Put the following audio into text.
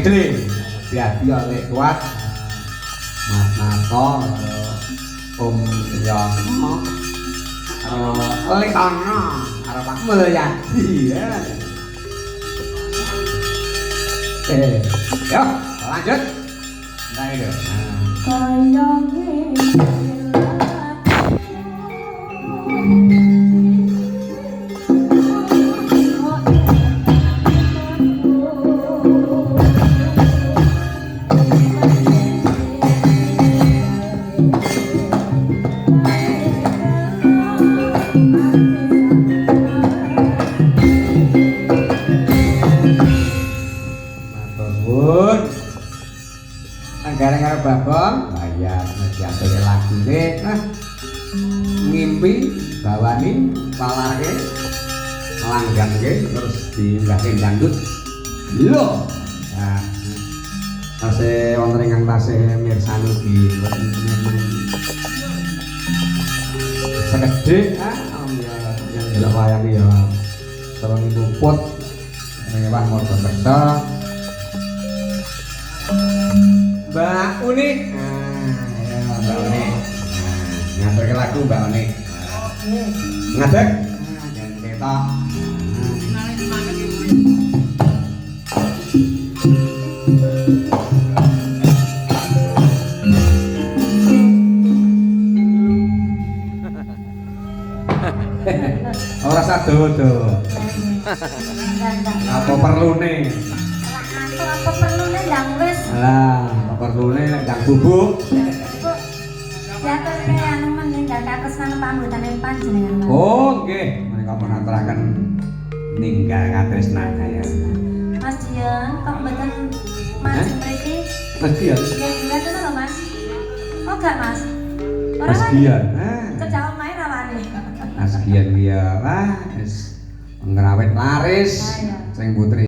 Idli hati-hati oleh kuat Mas Nato Om Yono oleh Tono karo Pak Mulyadi ya yuk lanjut nah itu gara-gara babong bayar ngejatuhin lagu ini ngimpi bawani palake langgan terus diundahin dangdut lho nah tasih wonten ingkang tasih mirsani di memang segede yang delok wayang ya sewengi puput mewah motor kerja Mbak Uni, ya Mbak Uni, ngatur ke lagu Mbak Uni, ngatur, dan kita, orang satu tuh, apa perlu nih? Apa perlu nih yang wes? Lah. Perlune ndang bubuk. Ya terus kaya anu meninggal katresnan pambutan ing panjenengan. Oh, nggih. Menika menaturaken ninggal katresnan ya. Mas Dian, kok mboten Mas mriki? Mas Dian. Ya juga tuh lho, Mas. Oh, enggak, Mas. Mas Dian. Kerja omahe rawane. Mas Dian ya, wis ngrawet laris sing putri